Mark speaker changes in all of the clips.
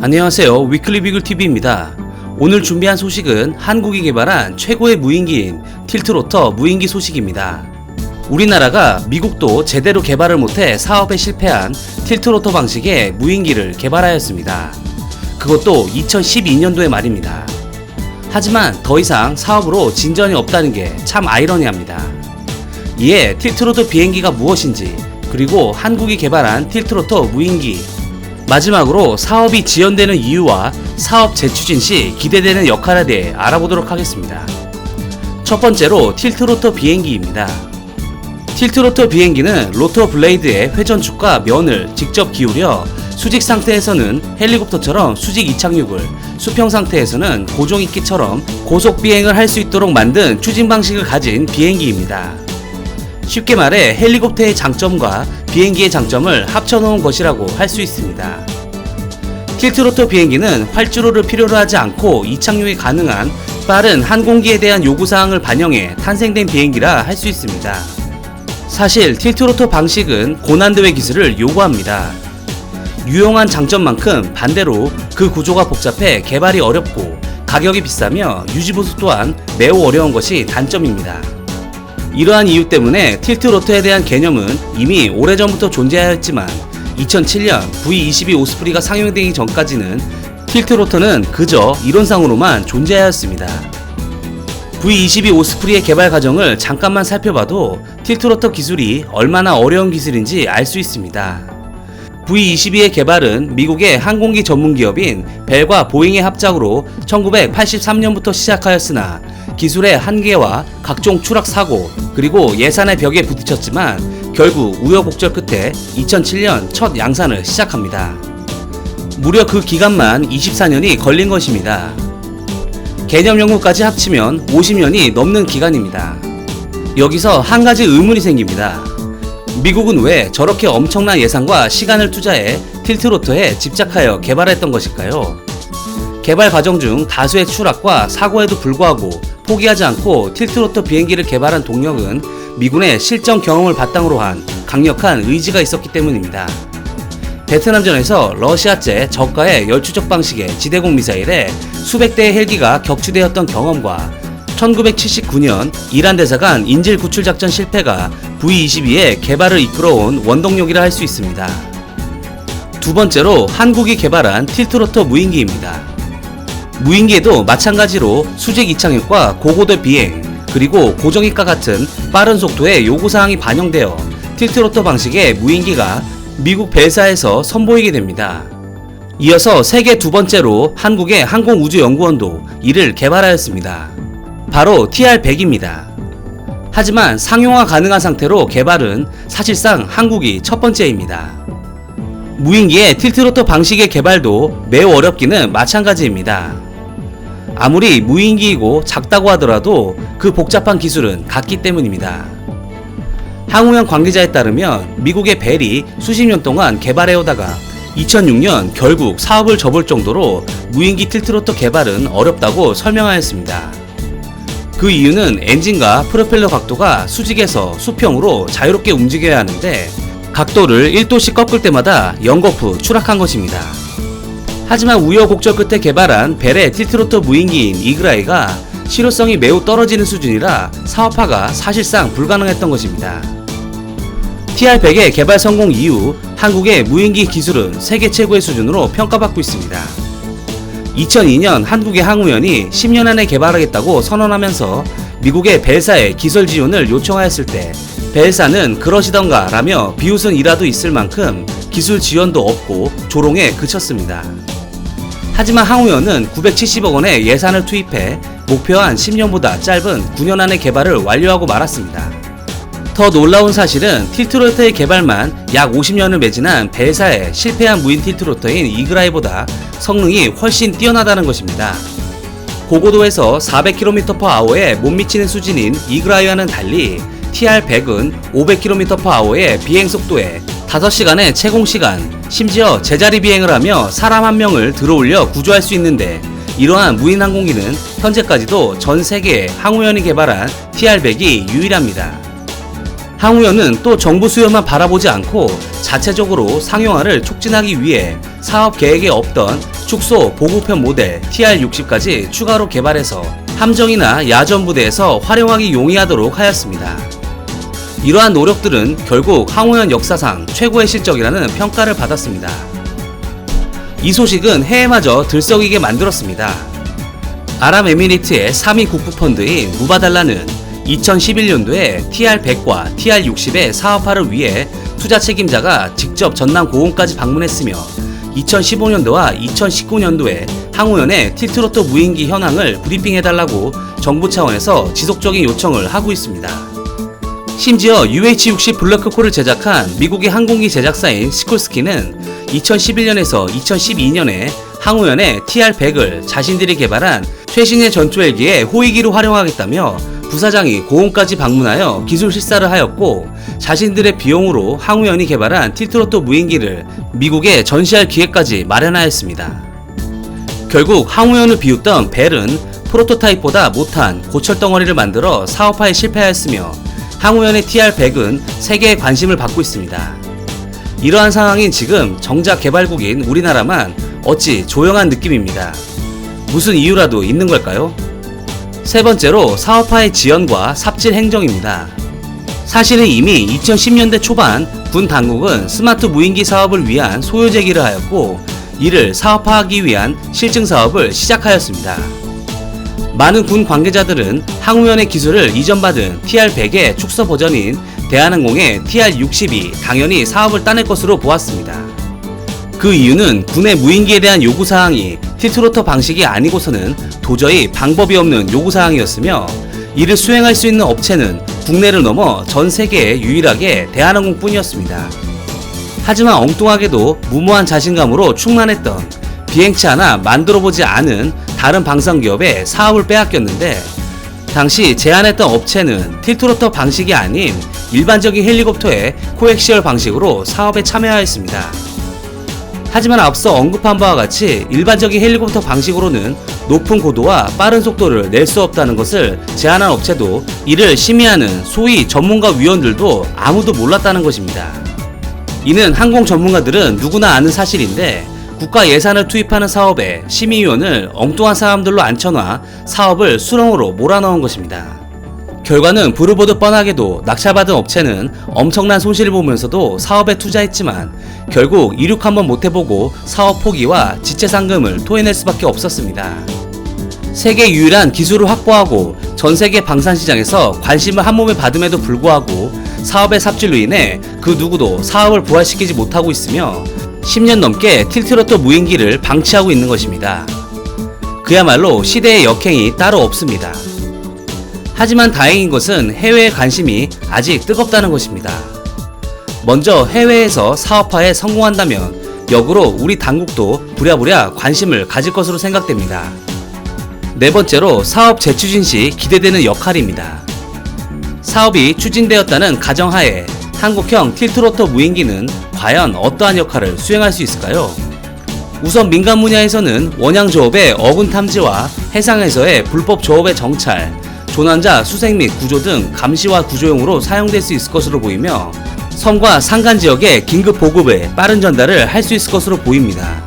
Speaker 1: 안녕하세요. 위클리 비글 TV입니다. 오늘 준비한 소식은 한국이 개발한 최고의 무인기인 틸트로터 무인기 소식입니다. 우리나라가 미국도 제대로 개발을 못해 사업에 실패한 틸트로터 방식의 무인기를 개발하였습니다. 그것도 2012년도의 말입니다. 하지만 더 이상 사업으로 진전이 없다는 게 참 아이러니합니다. 이에 틸트로터 비행기가 무엇인지, 그리고 한국이 개발한 틸트로터 무인기, 마지막으로 사업이 지연되는 이유와 사업 재추진 시 기대되는 역할에 대해 알아보도록 하겠습니다. 첫 번째로 틸트로터 비행기입니다. 틸트로터 비행기는 로터 블레이드의 회전축과 면을 직접 기울여 수직 상태에서는 헬리콥터처럼 수직 이착륙을, 수평 상태에서는 고정 있기처럼 고속 비행을 할 수 있도록 만든 추진 방식을 가진 비행기입니다. 쉽게 말해 헬리콥터의 장점과 비행기의 장점을 합쳐놓은 것이라고 할 수 있습니다. 틸트로터 비행기는 활주로를 필요로 하지 않고 이착륙이 가능한 빠른 항공기에 대한 요구사항을 반영해 탄생된 비행기라 할 수 있습니다. 사실 틸트로터 방식은 고난도의 기술을 요구합니다. 유용한 장점만큼 반대로 그 구조가 복잡해 개발이 어렵고 가격이 비싸며 유지보수 또한 매우 어려운 것이 단점입니다. 이러한 이유 때문에 틸트로터에 대한 개념은 이미 오래전부터 존재하였지만 2007년 V22 오스프리가 상용되기 전까지는 틸트로터는 그저 이론상으로만 존재하였습니다. V22 오스프리의 개발 과정을 잠깐만 살펴봐도 틸트로터 기술이 얼마나 어려운 기술인지 알 수 있습니다. V22의 개발은 미국의 항공기 전문 기업인 벨과 보잉의 합작으로 1983년부터 시작하였으나 기술의 한계와 각종 추락 사고, 그리고 예산의 벽에 부딪혔지만 결국 우여곡절 끝에 2007년 첫 양산을 시작합니다. 무려 그 기간만 24년이 걸린 것입니다. 개념 연구까지 합치면 50년이 넘는 기간입니다. 여기서 한 가지 의문이 생깁니다. 미국은 왜 저렇게 엄청난 예산과 시간을 투자해 틸트로터에 집착하여 개발했던 것일까요? 개발 과정 중 다수의 추락과 사고에도 불구하고 포기하지 않고 틸트로터 비행기를 개발한 동력은 미군의 실전 경험을 바탕으로 한 강력한 의지가 있었기 때문입니다. 베트남전에서 러시아제 저가의 열추적 방식의 지대공 미사일에 수백 대의 헬기가 격추되었던 경험과 1979년 이란 대사관 인질 구출 작전 실패가 V22의 개발을 이끌어온 원동력이라 할 수 있습니다. 두 번째로 한국이 개발한 틸트로터 무인기입니다. 무인기에도 마찬가지로 수직 이착륙과 고고도 비행, 그리고 고정익과 같은 빠른 속도의 요구사항이 반영되어 틸트로터 방식의 무인기가 미국 벨사에서 선보이게 됩니다. 이어서 세계 두 번째로 한국의 항공우주연구원도 이를 개발하였습니다. 바로 TR-100입니다. 하지만 상용화 가능한 상태로 개발은 사실상 한국이 첫 번째입니다. 무인기의 틸트로터 방식의 개발도 매우 어렵기는 마찬가지입니다. 아무리 무인기이고 작다고 하더라도 그 복잡한 기술은 같기 때문입니다. 항우연 관계자에 따르면 미국의 벨이 수십 년 동안 개발해오다가 2006년 결국 사업을 접을 정도로 무인기 틸트로터 개발은 어렵다고 설명하였습니다. 그 이유는 엔진과 프로펠러 각도가 수직에서 수평으로 자유롭게 움직여야 하는데 각도를 1도씩 꺾을 때마다 연거푸 추락한 것입니다. 하지만 우여곡절 끝에 개발한 벨의 틸트로터 무인기인 이글아이가 실효성이 매우 떨어지는 수준이라 사업화가 사실상 불가능했던 것입니다. TR-100의 개발 성공 이후 한국의 무인기 기술은 세계 최고의 수준으로 평가받고 있습니다. 2002년 한국의 항우연이 10년 안에 개발하겠다고 선언하면서 미국의 벨사에 기술 지원을 요청하였을 때 벨사는 그러시던가 라며 비웃은 일화도 있을 만큼 기술 지원도 없고 조롱에 그쳤습니다. 하지만 항우연은 970억 원의 예산을 투입해 목표한 10년보다 짧은 9년 안에 개발을 완료하고 말았습니다. 더 놀라운 사실은 틸트로터의 개발만 약 50년을 매진한 벨사의 실패한 무인 틸트로터인 이글아이보다 성능이 훨씬 뛰어나다는 것입니다. 고고도에서 400km/h에 못 미치는 수준인 이글아이와는 달리 TR-100은 500km/h의 비행속도에 5시간의 채공시간, 심지어 제자리 비행을 하며 사람 한 명을 들어올려 구조할 수 있는데 이러한 무인 항공기는 현재까지도 전 세계에 항우연이 개발한 TR-100이 유일합니다. 항우연은 또 정부 수요만 바라보지 않고 자체적으로 상용화를 촉진하기 위해 사업 계획에 없던 축소, 보급형 모델 TR-60까지 추가로 개발해서 함정이나 야전 부대에서 활용하기 용이하도록 하였습니다. 이러한 노력들은 결국 항우연 역사상 최고의 실적이라는 평가를 받았습니다. 이 소식은 해외마저 들썩이게 만들었습니다. 아랍에미리트의 3위 국부펀드인 무바달라는 2011년도에 TR-100과 TR-60의 사업화를 위해 투자 책임자가 직접 전남 고흥까지 방문했으며 2015년도와 2019년도에 항우연의 틸트로터 무인기 현황을 브리핑해달라고 정부 차원에서 지속적인 요청을 하고 있습니다. 심지어 UH-60 블랙호크를 제작한 미국의 항공기 제작사인 시콜스키는 2011년에서 2012년에 항우연의 TR-100을 자신들이 개발한 최신의 전투 헬기의 호위기로 활용하겠다며 부사장이 고흥까지 방문하여 기술 실사를 하였고, 자신들의 비용으로 항우연이 개발한 틸트로터 무인기를 미국에 전시할 기회까지 마련하였습니다. 결국 항우연을 비웃던 벨은 프로토타입보다 못한 고철덩어리를 만들어 사업화에 실패하였으며 항우연의 TR-100은 세계의 관심을 받고 있습니다. 이러한 상황인 지금 정작 개발국인 우리나라만 어찌 조용한 느낌입니다. 무슨 이유라도 있는 걸까요? 세 번째로 사업화의 지연과 삽질 행정입니다. 사실은 이미 2010년대 초반 군 당국은 스마트 무인기 사업을 위한 소요 제기를 하였고, 이를 사업화하기 위한 실증 사업을 시작하였습니다. 많은 군 관계자들은 항우연의 기술을 이전받은 TR-100의 축소 버전인 대한항공의 TR-60이 당연히 사업을 따낼 것으로 보았습니다. 그 이유는 군의 무인기에 대한 요구사항이 틸트로터 방식이 아니고서는 도저히 방법이 없는 요구사항이었으며, 이를 수행할 수 있는 업체는 국내를 넘어 전 세계에 유일하게 대한항공 뿐이었습니다. 하지만 엉뚱하게도 무모한 자신감으로 충만했던, 비행체 하나 만들어보지 않은 다른 방산기업에 사업을 빼앗겼는데, 당시 제안했던 업체는 틸트로터 방식이 아닌 일반적인 헬리콥터의 코엑시얼 방식으로 사업에 참여하였습니다. 하지만 앞서 언급한 바와 같이 일반적인 헬리콥터 방식으로는 높은 고도와 빠른 속도를 낼 수 없다는 것을 제안한 업체도, 이를 심의하는 소위 전문가 위원들도 아무도 몰랐다는 것입니다. 이는 항공 전문가들은 누구나 아는 사실인데, 국가 예산을 투입하는 사업에 심의위원을 엉뚱한 사람들로 앉혀놔 사업을 수렁으로 몰아넣은 것입니다. 결과는 부르보듯 뻔하게도 낙찰받은 업체는 엄청난 손실을 보면서도 사업에 투자했지만 결국 이륙 한번 못해보고 사업 포기와 지체 상금을 토해낼 수밖에 없었습니다. 세계 유일한 기술을 확보하고 전세계 방산시장에서 관심을 한몸에 받음에도 불구하고 사업의 삽질로 인해 그 누구도 사업을 부활시키지 못하고 있으며 10년 넘게 틸트로터 무인기를 방치하고 있는 것입니다. 그야말로 시대의 역행이 따로 없습니다. 하지만 다행인 것은 해외의 관심이 아직 뜨겁다는 것입니다. 먼저 해외에서 사업화에 성공한다면 역으로 우리 당국도 부랴부랴 관심을 가질 것으로 생각됩니다. 네 번째로 사업 재추진 시 기대되는 역할입니다. 사업이 추진되었다는 가정하에 한국형 틸트로터 무인기는 과연 어떠한 역할을 수행할 수 있을까요? 우선 민간 분야에서는 원양 조업의 어군 탐지와 해상에서의 불법 조업의 정찰, 조난자 수색 및 구조 등 감시와 구조용으로 사용될 수 있을 것으로 보이며, 섬과 산간 지역의 긴급 보급에 빠른 전달을 할 수 있을 것으로 보입니다.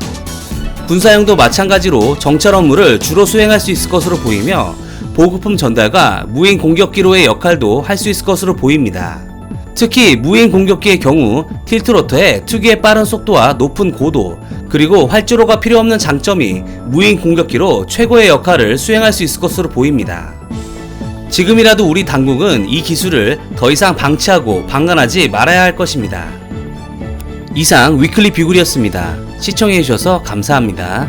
Speaker 1: 군사용도 마찬가지로 정찰 업무를 주로 수행할 수 있을 것으로 보이며, 보급품 전달과 무인 공격기로의 역할도 할 수 있을 것으로 보입니다. 특히 무인 공격기의 경우 틸트로터의 특유의 빠른 속도와 높은 고도, 그리고 활주로가 필요 없는 장점이 무인 공격기로 최고의 역할을 수행할 수 있을 것으로 보입니다. 지금이라도 우리 당국은 이 기술을 더 이상 방치하고 방관하지 말아야 할 것입니다. 이상 위클리 비굴이었습니다. 시청해주셔서 감사합니다.